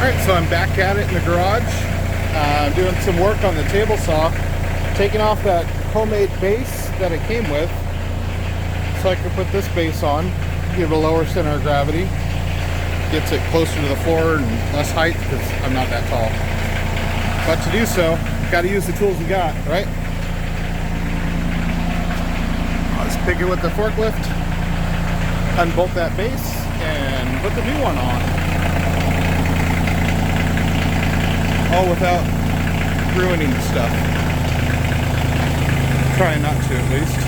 Alright, so I'm back at it in the garage, doing some work on the table saw, taking off that homemade base that it came with, so I can put this base on, give it a lower center of gravity, gets it closer to the floor and less height because I'm not that tall. But to do so, got to use the tools we got, right? Let's pick it with the forklift, unbolt that base, and put the new one on. All without ruining the stuff. Trying not to, at least.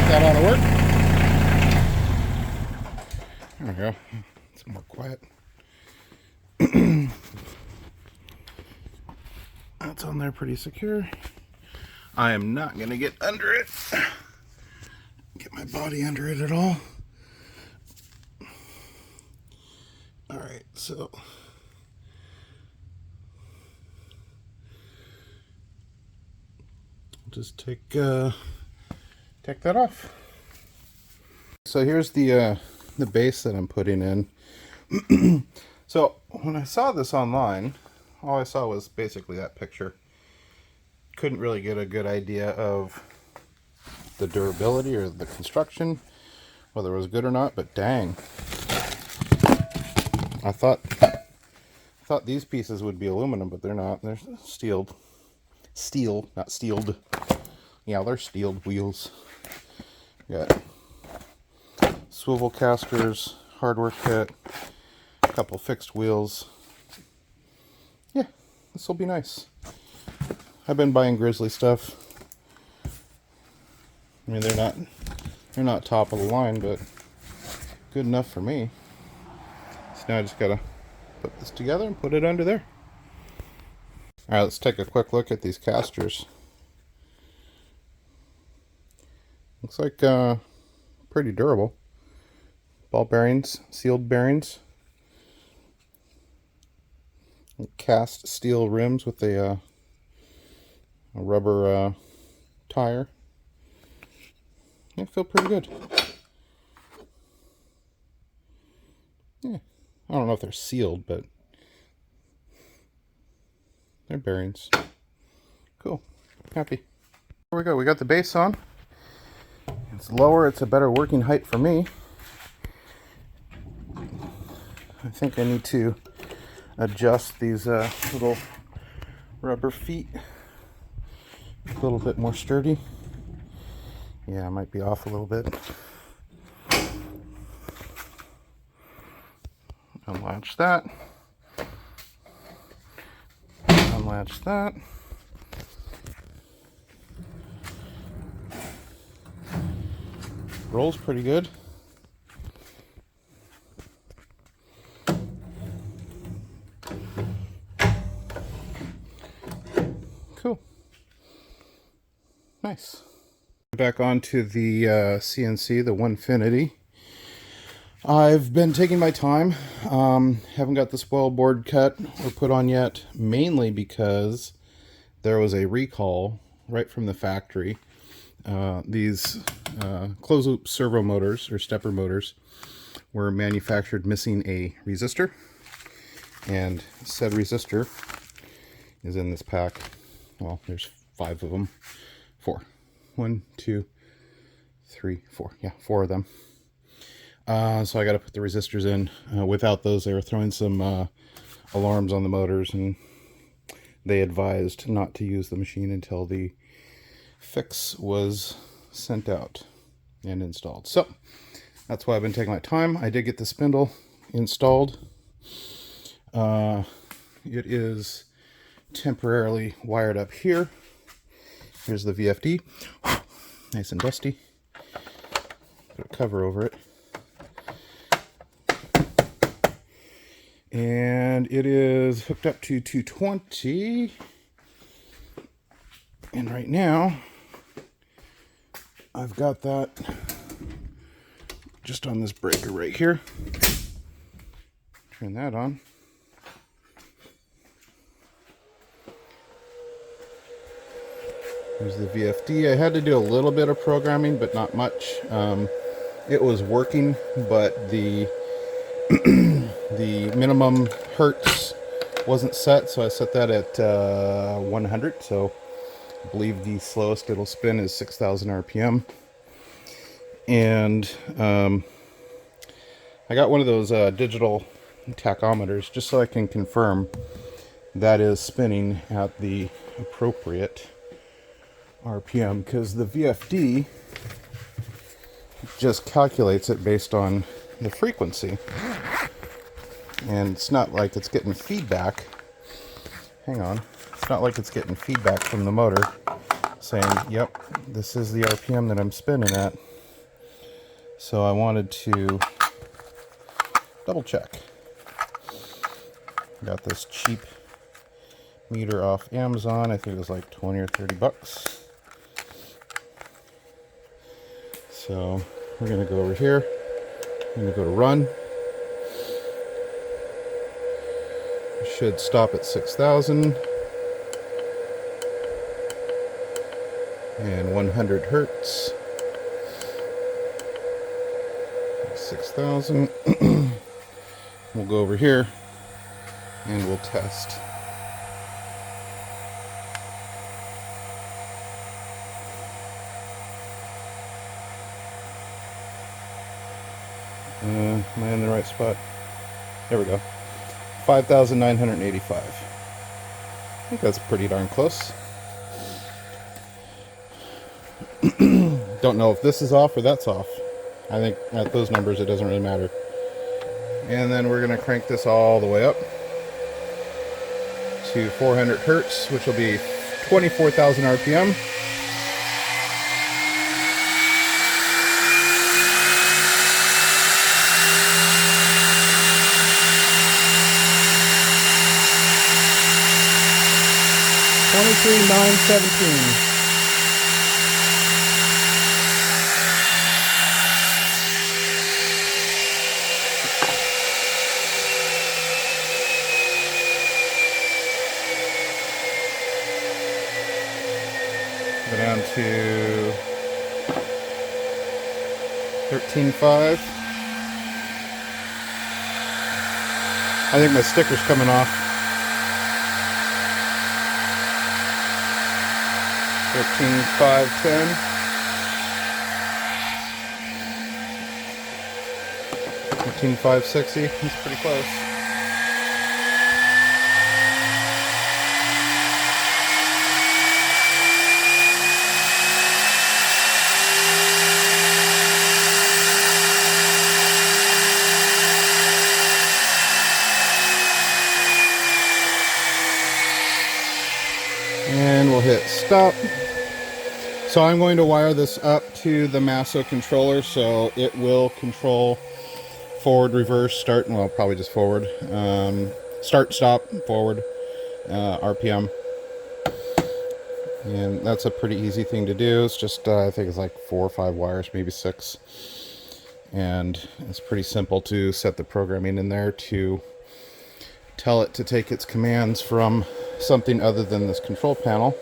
That ought to work. There we go. It's more quiet. That's on there pretty secure. I am not going to get under it. Get my body under it at all. Alright, so just take that off. So here's the base that I'm putting in. So when I saw this online, all I saw was basically that picture. Couldn't really get a good idea of the durability or the construction, whether it was good or not, but dang. I thought these pieces would be aluminum, but they're not. They're steeled. Steel, not steeled. Yeah, they're steeled wheels. Got swivel casters, hardware kit, a couple fixed wheels. Yeah, this will be nice. I've been buying Grizzly stuff. I mean, they're not top of the line, but good enough for me. So now I just gotta put this together and put it under there. Alright, let's take a quick look at these casters. Looks like pretty durable. Ball bearings, sealed bearings. Cast steel rims with a rubber tire. They feel pretty good. Yeah. I don't know if they're sealed, but they're bearings. Cool. Happy. Here we go. We got the base on. It's lower. It's a better working height for me. I think I need to adjust these little rubber feet a little bit more sturdy. Yeah, I might be off a little bit. Unlatch that. Unlatch that. Rolls pretty good. Cool. Nice. Back onto the CNC, the Onefinity. I've been taking my time. Haven't got the spoil board cut or put on yet, mainly because there was a recall right from the factory. These closed loop servo motors or stepper motors were manufactured missing a resistor, and said resistor is in this pack. Well, there's 5 of them. 4. 1, 2, 3, 4. Yeah, 4 of them. So I got to put the resistors in. Without those, they were throwing some alarms on the motors, and they advised not to use the machine until the fix was sent out and installed. So that's why I've been taking my time. I did get the spindle installed. It is temporarily wired up here. Here's the VFD. Nice and dusty. Put a cover over it. And it is hooked up to 220. And right now, I've got that just on this breaker right here. Turn that on. There's the VFD. I had to do a little bit of programming, but not much. It was working, but the The minimum hertz wasn't set, so I set that at 100. So I believe the slowest it'll spin is 6,000 RPM. And I got one of those digital tachometers just so I can confirm that is spinning at the appropriate RPM, because the VFD just calculates it based on the frequency, and it's not like it's getting feedback. Hang on, it's not like it's getting feedback from the motor saying, yep, this is the RPM that I'm spinning at. So I wanted to double check. Got this cheap meter off Amazon. I think it was like 20 or 30 bucks. So we're gonna go over here. I'm gonna go to run. It should stop at 6,000 and 100 hertz. 6,000. We'll go over here and we'll test. Am I in the right spot? There we go. 5,985. I think that's pretty darn close. Don't know if this is off or that's off. I think at those numbers it doesn't really matter. And then we're going to crank this all the way up to 400 hertz, which will be 24,000 RPM. $23,917. Go down to 13.5. I think my sticker's coming off. 13.510. 13.560. That's pretty close. And we'll hit stop. So I'm going to wire this up to the Masso controller so it will control forward, reverse, start, well, probably just forward, start, stop, forward, RPM. And that's a pretty easy thing to do. It's just, I think it's like 4 or 5 wires, maybe 6. And it's pretty simple to set the programming in there to tell it to take its commands from something other than this control panel.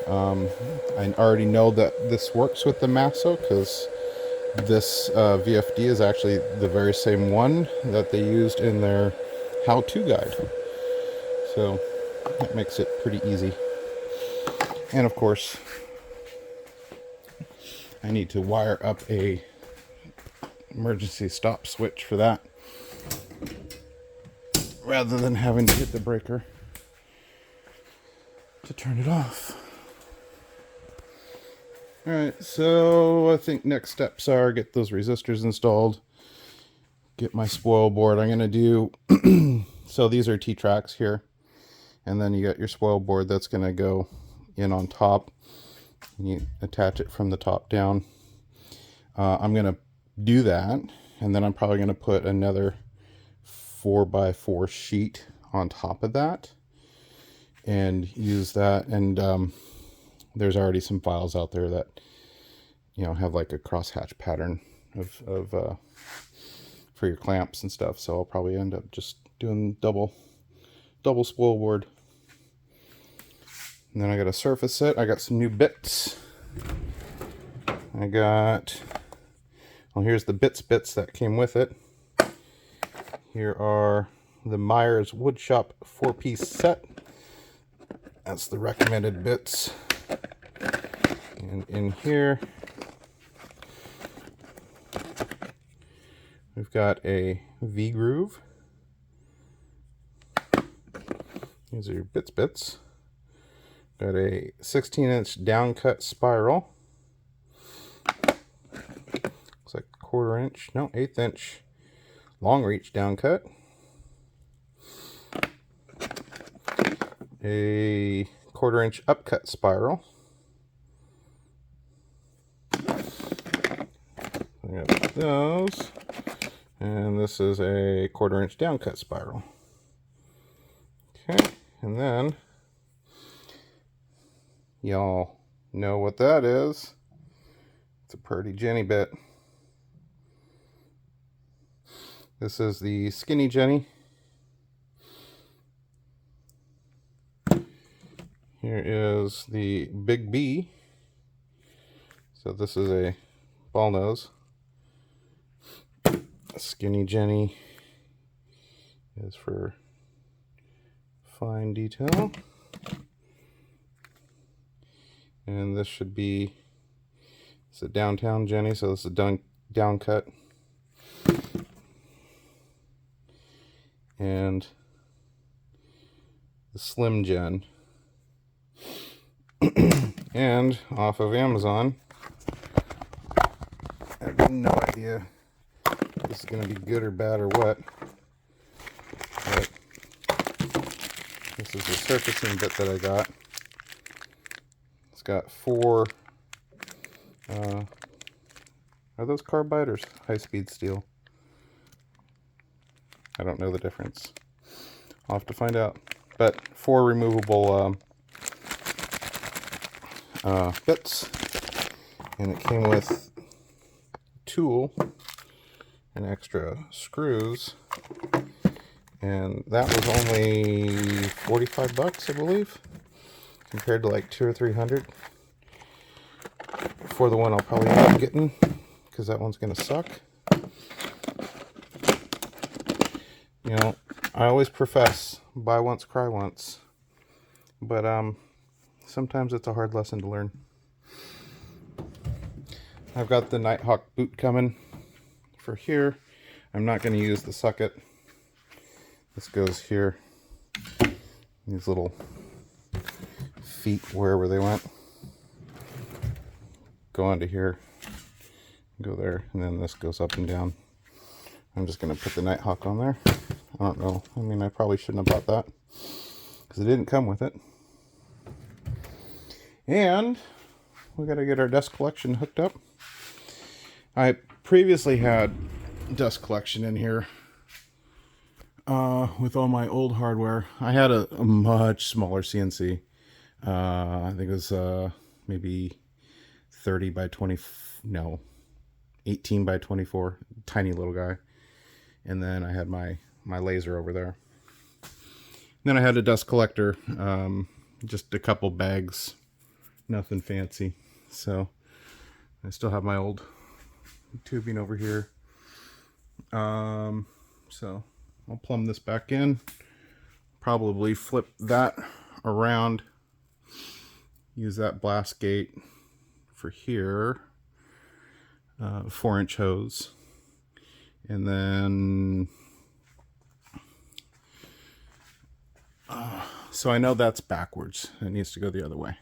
I already know that this works with the Masso because this VFD is actually the very same one that they used in their how-to guide. So that makes it pretty easy. And of course, I need to wire up a emergency stop switch for that, rather than having to hit the breaker to turn it off. Alright, so I think next steps are get those resistors installed, get my spoil board. I'm going to do, so these are T-tracks here, and then you got your spoil board that's going to go in on top, and you attach it from the top down. I'm going to do that, and then I'm probably going to put another 4x4 sheet on top of that and use that. And there's already some files out there that, you know, have like a crosshatch pattern of for your clamps and stuff. So I'll probably end up just doing double spoil board. And then I got to surface it. I got some new bits. I got, well, here's the bits that came with it. Here are the Myers Woodshop 4-piece set. That's the recommended bits. And in here, we've got a V-groove. These are your bits. Got a 16-inch downcut spiral. Looks like 1/4 inch, no, 1/8 inch long reach downcut. A 1/4 inch upcut spiral. I got those. And this is a 1/4 inch downcut spiral. Okay, and then y'all know what that is. It's a pretty Jenny bit. This is the Skinny Jenny. Here is the Big B. So this is a ball nose. Skinny Jenny is for fine detail. And this should be, it's a downtown Jenny, so this is a down cut. And the Slim Jen. And off of Amazon, I have no idea if this is going to be good or bad or what, but this is the surfacing bit that I got. It's got 4, are those carbide or high-speed steel? I don't know the difference. I'll have to find out. But 4 removable bits, and it came with a tool and extra screws, and that was only 45 bucks, I believe, compared to like 200 or 300 for the one I'll probably end up getting, because that one's gonna suck. You know, I always profess buy once, cry once, but sometimes it's a hard lesson to learn. I've got the Nighthawk boot coming for here. I'm not going to use the socket. This goes here. These little feet, wherever they went, go onto here, go there, and then this goes up and down. I'm just going to put the Nighthawk on there. I don't know. I mean, I probably shouldn't have bought that because it didn't come with it. And we got to get our dust collection hooked up. I previously had dust collection in here with all my old hardware. I had a much smaller CNC. I think it was maybe 30 by 20, no, 18 by 24, tiny little guy. And then I had my laser over there. And then I had a dust collector, just a couple bags, nothing fancy. So I still have my old tubing over here. So I'll plumb this back in, probably flip that around, use that blast gate for here, 4-inch hose, and then so I know that's backwards. It needs to go the other way.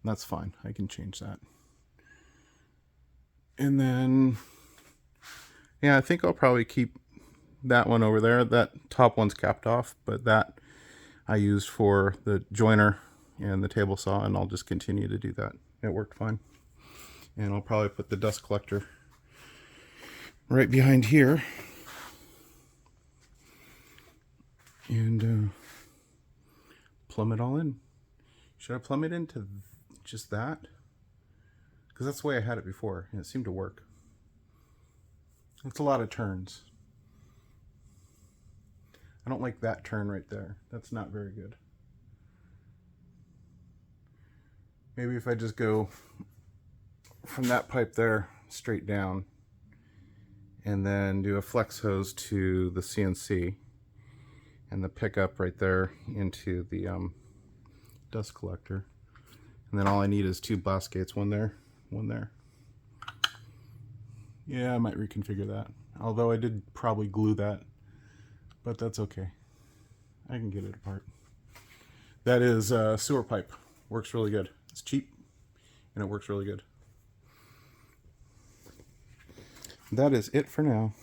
That's fine. I can change that. And then, yeah, I think I'll probably keep that one over there. That top one's capped off, but that I used for the joiner and the table saw, and I'll just continue to do that. It worked fine. And I'll probably put the dust collector right behind here. And plumb it all in. Should I plumb it into just that? Because that's the way I had it before, and it seemed to work. It's a lot of turns. I don't like that turn right there. That's not very good. Maybe if I just go from that pipe there straight down and then do a flex hose to the CNC and the pickup right there into the dust collector. And then all I need is 2 boss gates, one there, one there. Yeah, I might reconfigure that. Although I did probably glue that, but that's okay. I can get it apart. That is sewer pipe. Works really good. It's cheap, and it works really good. That is it for now.